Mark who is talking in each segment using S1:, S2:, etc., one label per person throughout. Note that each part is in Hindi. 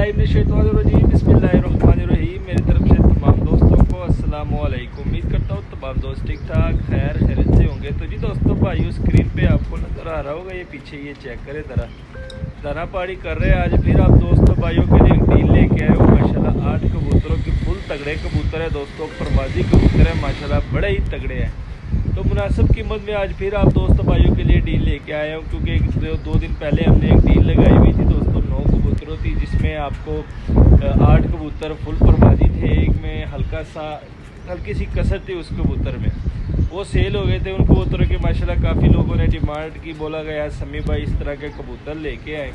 S1: औज़ुबिल्लाहिमिनश्शैतानिर्रजीम बिस्मिल्लाहिर्रहमानिर्रहीम। मेरी तरफ से तमाम दोस्तों को अस्सलाम वालेकुम। उम्मीद करता हूँ तमाम दोस्त ठीक ठाक खैरियत से होंगे। तो जी दोस्तों भाइयों, स्क्रीन पे आपको नज़र आ रहा होगा, ये पीछे ये चेक करें ज़रा, दाना पानी कर रहे हैं। आज फिर आप दोस्तों भाइयों के लिए डील लेके आए हो माशाल्लाह। 8 कबूतरों की फुल तगड़े कबूतर है दोस्तों, परवाजी कबूतर है माशाल्लाह, बड़े ही तगड़े हैं। तो मुनासिब कीमत में आज फिर आप दोस्तों भाइयों के लिए डील लेके आया हूँ, क्योंकि 2 दिन पहले हमने एक डील लगाई हुई थी दोस्तों 9 कबूतरों थी, जिसमें आपको 8 कबूतर फुल परवाजी थे। एक में हल्की सी कसर थी उस कबूतर में, वो सेल हो गए थे उन कबूतरों के माशाल्लाह। काफ़ी लोगों ने डिमांड की, बोला गया समी भाई इस तरह के कबूतर लेके आए।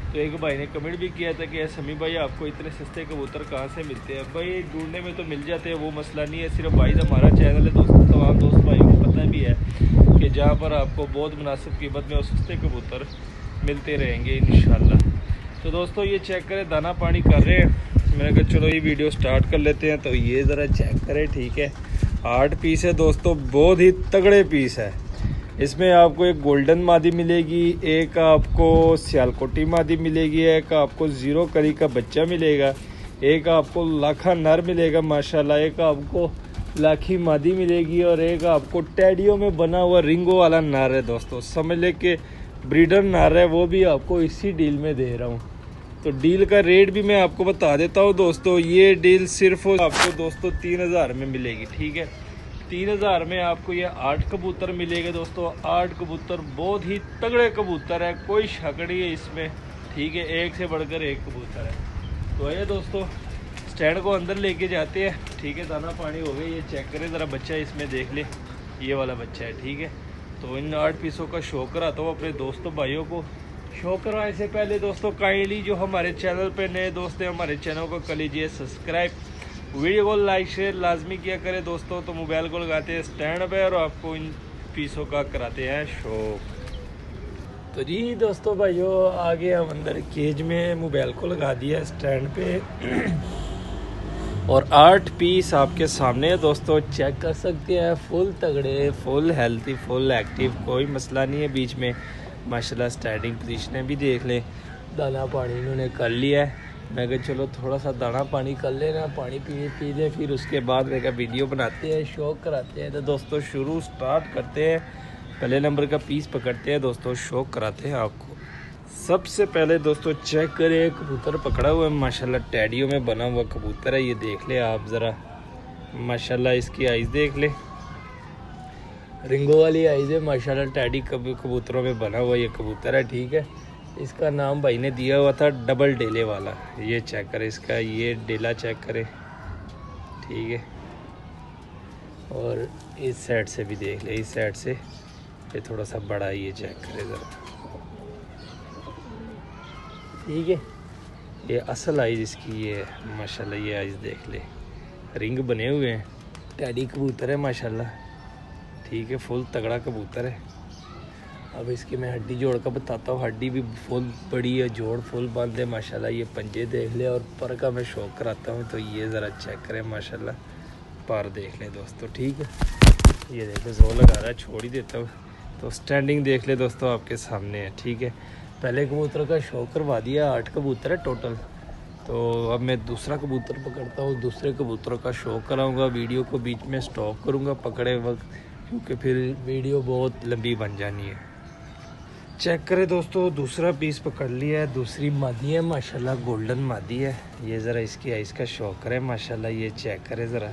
S1: तो एक भाई ने कमेंट भी किया था कि समी भाई आपको इतने सस्ते कबूतर कहाँ से मिलते हैं। भाई ढूंढने में तो मिल जाते हैं, वो मसला नहीं है। सिर्फ भाई हमारा चैनल है दोस्तों, तमाम दोस्त भाइयों को पता भी है कि जहाँ पर आपको बहुत मुनासिब कीमत में और सस्ते कबूतर मिलते रहेंगे इंशाल्लाह। तो दोस्तों ये चेक करें, दाना पानी कर रहे हैं। मैंने कहा चलो ये वीडियो स्टार्ट कर लेते हैं। तो ये ज़रा चेक करें, ठीक है। 8 पीस है दोस्तों, बहुत ही तगड़े पीस है। इसमें आपको एक गोल्डन मादी मिलेगी, एक आपको सियालकोटी मादी मिलेगी, एक आपको ज़ीरो करी का बच्चा मिलेगा, एक आपको लाखा नर मिलेगा माशाल्लाह, एक आपको लाखी मादी मिलेगी और एक आपको टैडियो में बना हुआ रिंगो वाला नर है दोस्तों। समझ ले कि ब्रीडर नर है, वो भी आपको इसी डील में दे रहा हूँ। तो डील का रेट भी मैं आपको बता देता हूँ दोस्तों। ये डील सिर्फ आपको दोस्तों 3000 में मिलेगी, ठीक है। 3000 में आपको ये 8 कबूतर मिलेंगे दोस्तों। 8 कबूतर बहुत ही तगड़े कबूतर है, कोई शक नहीं है इसमें, ठीक है। एक से बढ़कर एक कबूतर है। तो ये दोस्तों स्टैंड को अंदर लेके जाते हैं, ठीक है। दाना पानी हो गया, ये चेक करें ज़रा, बच्चा इसमें देख ले, ये वाला बच्चा है, ठीक है। तो इन 8 पीसों का शौक कराता हूँ अपने दोस्तों भाइयों को। शौक करवाने से पहले दोस्तों काइंडली जो हमारे चैनल पे नए दोस्त हैं, हमारे चैनल को कर लीजिए सब्सक्राइब, वीडियो को लाइक शेयर लाजमी किया करें दोस्तों। तो मोबाइल को लगाते हैं स्टैंड पे और आपको इन पीसों का कराते हैं शौक। तो जी दोस्तों भाइयों, आगे हम अंदर केज में मोबाइल को लगा दिया स्टैंड पे और 8 पीस आपके सामने है दोस्तों, चेक कर सकते हैं। फुल तगड़े, फुल हेल्थी, फुल एक्टिव, कोई मसला नहीं है बीच में माशाल्लाह। स्टैंडिंग पोजीशनें भी देख लें, दाना पानी इन्होंने कर लिया है। मैं कहा चलो थोड़ा सा दाना पानी कर लेना, पानी पी ले, फिर उसके बाद मैं कहा वीडियो बनाते हैं, शौक कराते हैं। तो दोस्तों शुरू स्टार्ट करते हैं। पहले नंबर का पीस पकड़ते हैं दोस्तों, शौक कराते हैं आपको। सबसे पहले दोस्तों चेक करें, कबूतर पकड़ा हुआ है माशाल्लाह, टैडियो में बना हुआ कबूतर है। ये देख ले आप ज़रा माशाल्लाह, इसकी आइज़ देख ले, रिंगो वाली आइज़ है माशाल्लाह। टैडी कबूतरों में बना हुआ ये कबूतर है, ठीक है। इसका नाम भाई ने दिया हुआ था डबल डेले वाला। ये चेक करें इसका, ये डेला चेक करें, ठीक है। और इस साइड से भी देख ले, इस साइड से ये थोड़ा सा बड़ा है, ये चेक करें ज़रा, ठीक है। ये असल आइज़ इसकी ये है माशाल्लाह, ये आइज़ देख ले, रिंग बने हुए हैं। टैडी कबूतर है माशाल्लाह, ठीक है। फुल तगड़ा कबूतर है। अब इसकी मैं हड्डी जोड़ कर बताता हूँ, हड्डी भी फुल बड़ी है, जोड़ फुल बंद है माशाल्लाह। ये पंजे देख ले और पर का मैं शौक कराता हूँ। तो ये ज़रा चेक करें माशाल्लाह, पर देख लें दोस्तों, ठीक है। ये देखो जोर लगा रहा है, छोड़ ही देता हूँ। तो स्टैंडिंग देख ले दोस्तों, आपके सामने है, ठीक है। पहले कबूतर का शौक करवा दिया, 8 कबूतर है टोटल। तो अब मैं दूसरा कबूतर पकड़ता हूँ, दूसरे कबूतरों का शौक कराऊँगा। वीडियो को बीच में स्टॉप करूँगा पकड़े वक्त, क्योंकि फिर वीडियो बहुत लंबी बन जानी है। चेक करें दोस्तों, दूसरा पीस पकड़ लिया है। दूसरी मादी है माशाल्लाह, गोल्डन मादी है। ये ज़रा इसकी आइज़ का शौक करें माशाल्लाह, ये चेक करें ज़रा,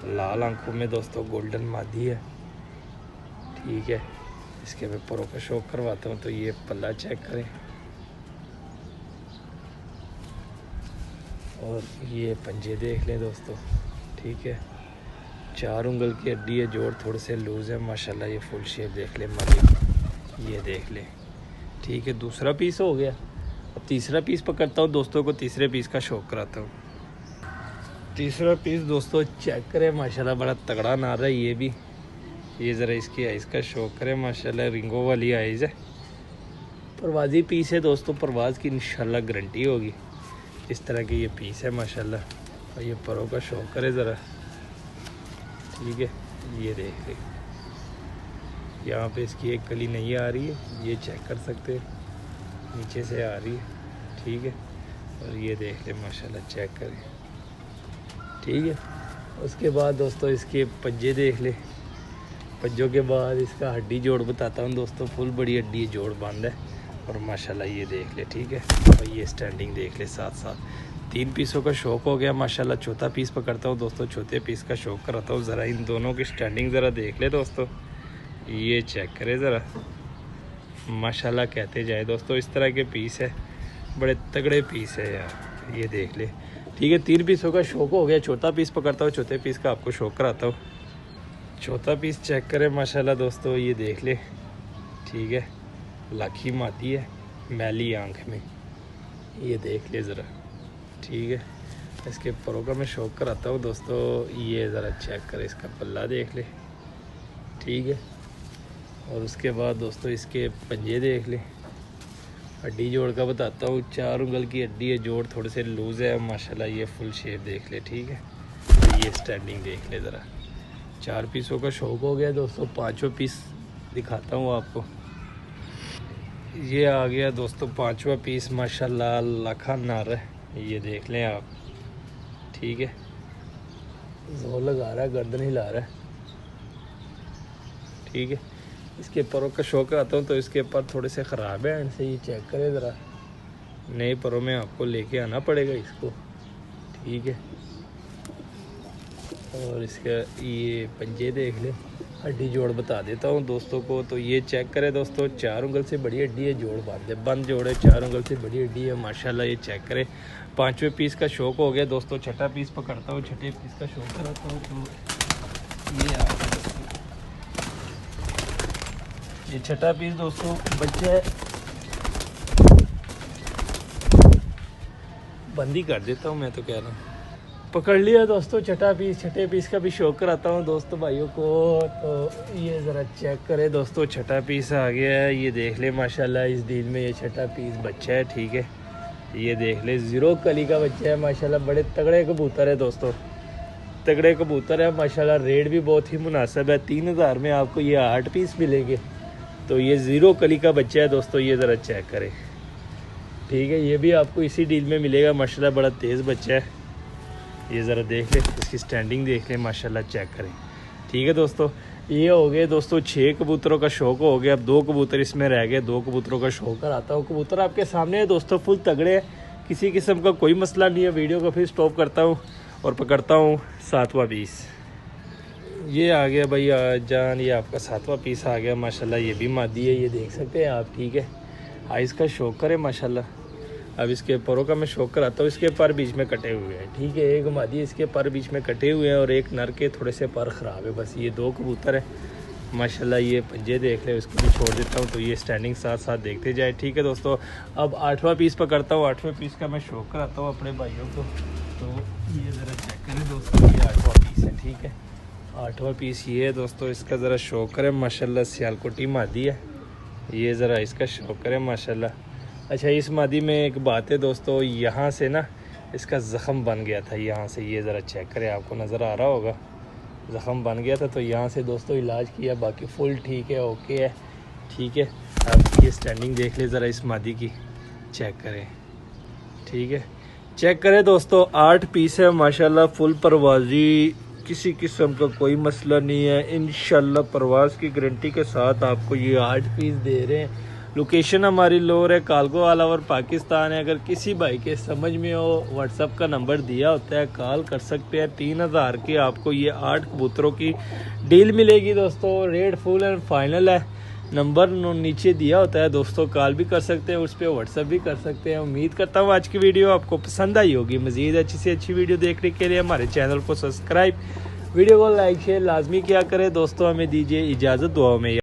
S1: लाल आंखों में दोस्तों गोल्डन मादी है, ठीक है। इसके मैं परों का शौक करवाता हूँ। तो ये पल्ला चेक करें और ये पंजे देख लें दोस्तों, ठीक है। 4 उंगल की हड्डी है, जोड़ थोड़े से लूज़ है माशाल्लाह। ये फुल शेप देख ले मादी, ये देख ले, ठीक है। दूसरा पीस हो गया। अब तीसरा पीस पकड़ता हूँ दोस्तों को, तीसरे पीस का शौक कराता हूँ। तीसरा पीस दोस्तों चेक करें माशाल्लाह, बड़ा तगड़ा नार है ये भी। ये ज़रा इसकी आइज़ का शौक करें माशाल्लाह, रिंगो वाली आइज़ है। परवाजी पीस है दोस्तों, परवाज की इंशाल्लाह गारंटी होगी। इस तरह की ये पीस है माशाल्लाह। और ये परों का शौक करे ज़रा, ठीक है। ये देख ले, यहाँ पे इसकी एक कली नहीं आ रही है, ये चेक कर सकते हैं, नीचे से आ रही है, ठीक है। और ये देख ले माशाल्लाह, चेक करें, ठीक है। उसके बाद दोस्तों इसके पंजे देख ले, पंजों के बाद इसका हड्डी जोड़ बताता हूँ दोस्तों, फुल बड़ी हड्डी जोड़ बंद है और माशाल्लाह ये देख ले, ठीक है। और ये स्टैंडिंग देख ले, साथ साथ 3 पीसों का शौक हो गया माशाल्लाह। चौथा पीस पकड़ता हूँ दोस्तों, चौथे पीस का शौक कराता हूँ। ज़रा इन दोनों की स्टैंडिंग ज़रा देख ले दोस्तों, ये चेक करे ज़रा, माशाल्लाह कहते जाए दोस्तों। इस तरह के पीस है, बड़े तगड़े पीस है यार, ये देख ले, ठीक है। 3 पीसों का शौक हो गया, चौथा पीस पकड़ता हूँ, चौथे पीस का आपको शौक कराता हूँ। चौथा पीस चेक करें माशाल्लाह दोस्तों, ये देख ले, ठीक है। लाखी मादी है, मैली आंख में, ये देख ले ज़रा, ठीक है। इसके परों का मैं शौक कराता हूँ दोस्तों, ये ज़रा चेक करें, इसका पल्ला देख ले, ठीक है। और उसके बाद दोस्तों इसके पंजे देख ले, हड्डी जोड़ का बताता हूँ, 4 उंगल की हड्डी है, जोड़ थोड़े से लूज़ है माशाल्लाह। ये फुल शेप देख ले, ठीक है। ये स्टैंडिंग देख ले ज़रा। 4 पीसों का शौक हो गया दोस्तों, 5वां पीस दिखाता हूँ आपको। ये आ गया दोस्तों 5वां पीस माशाल्लाह, लाखा नार है, ये देख लें आप, ठीक है। जोर लगा रहा है, गर्दन हिला रहा है, ठीक है। इसके परों का शौक आता हूँ तो इसके पर थोड़े से ख़राब है, एंड से ये चेक करें ज़रा, नए परों में आपको लेके आना पड़ेगा इसको, ठीक है। और इसका ये पंजे देख ले, हड्डी जोड़ बता देता हूँ दोस्तों को, तो ये चेक करें दोस्तों, 4 उंगल से बड़ी हड्डी है, जोड़ बंद जोड़ है, 4 उंगल से बड़ी हड्डी है माशाल्लाह, ये चेक करें। 5वें पीस का शौक हो गया दोस्तों, छठा पीस पकड़ता हूँ, छठे पीस का शौक कराता हूँ। तो ये आ गया दोस्तों, ये छठा पीस दोस्तों, बच्चा है, बंद ही कर देता हूँ मैं तो कह रहा हूँ। पकड़ लिया दोस्तों छठा पीस, छठे पीस का भी शौक कराता हूँ दोस्तों भाइयों को। तो ये ज़रा चेक करें दोस्तों, छठा पीस आ गया है, ये देख ले माशाल्लाह, इस डील में ये छठा पीस बच्चा है, ठीक है। ये देख ले, 0 कली का बच्चा है माशाल्लाह, बड़े तगड़े कबूतर है दोस्तों, तगड़े कबूतर है माशाल्लाह। रेट भी बहुत ही मुनासिब है, 3000 में आपको ये 8 पीस मिलेंगे। तो ये 0 कली का बच्चा है दोस्तों, ये ज़रा चेक करें, ठीक है। ये भी आपको इसी डील में मिलेगा माशाल्लाह, बड़ा तेज़ बच्चा है, ये ज़रा देख ले, इसकी स्टैंडिंग देख ले माशाल्लाह, चेक करें, ठीक है दोस्तों। ये हो गए दोस्तों 6 कबूतरों का शौक हो गया, अब 2 कबूतर इसमें रह गए, 2 कबूतरों का शौक कराता हूँ। कबूतर आपके सामने है दोस्तों, फुल तगड़े है, किसी किस्म का कोई मसला नहीं है। वीडियो को फिर स्टॉप करता हूँ और पकड़ता हूँ 7वां पीस। ये आ गया भाई जान, ये आपका 7वां पीस आ गया माशाल्लाह, ये भी मादी है, ये देख सकते हैं आप, ठीक है। हाँ, इसका शौक करें माशाल्लाह। अब इसके परों का मैं शौक कराता हूँ, इसके पर बीच में कटे हुए हैं, ठीक है। एक मादी इसके पर बीच में कटे हुए हैं और एक नर के थोड़े से पर ख़राब है, बस ये 2 कबूतर है माशाल्लाह। ये पंजे देख ले, उसको भी छोड़ देता हूँ, तो ये स्टैंडिंग साथ साथ देखते जाए, ठीक है दोस्तों। अब 8वां पीस पकड़ता हूँ, 8वें पीस का मैं शौक कराता हूँ अपने भाइयों को। तो ये ज़रा चेक करें दोस्तों, ये 8वां पीस है, ठीक है। 8वां पीस ये है दोस्तों, इसका ज़रा शौक करें माशाल्लाह, सियालकोटी मादी है, ये ज़रा इसका शौक करें माशाल्लाह। अच्छा, इस मादी में एक बात है दोस्तों, यहाँ से ना इसका ज़ख़म बन गया था, यहाँ से, ये ज़रा चेक करें, आपको नज़र आ रहा होगा, ज़ख़म बन गया था, तो यहाँ से दोस्तों इलाज किया, बाकी फुल ठीक है, ओके है, ठीक है। अब ये स्टैंडिंग देख ले ज़रा इस मादी की, चेक करें, ठीक है। चेक करें दोस्तों, 8 पीस है माशाल्लाह, फुल परवाजी, किसी किस्म का कोई मसला नहीं है इंशाल्लाह। परवाज़ की गारंटी के साथ आपको ये 8 पीस दे रहे हैं। लोकेशन हमारी लोर है, कालगो ऑल ओवर पाकिस्तान है। अगर किसी भाई के समझ में हो, व्हाट्सअप का नंबर दिया होता है, कॉल कर सकते हैं। 3000 की आपको ये 8 कबूतरों की डील मिलेगी दोस्तों, रेट फुल एंड फाइनल है। नंबर नीचे दिया होता है दोस्तों, कॉल भी कर सकते हैं, उस पर व्हाट्सअप भी कर सकते हैं। उम्मीद करता हूँ आज की वीडियो आपको पसंद आई होगी। मज़ीद अच्छी से अच्छी वीडियो देखने के लिए हमारे चैनल को सब्सक्राइब, वीडियो को लाइक शेयर लाजमी किया करें दोस्तों। हमें दीजिए इजाज़त, दुआओं में।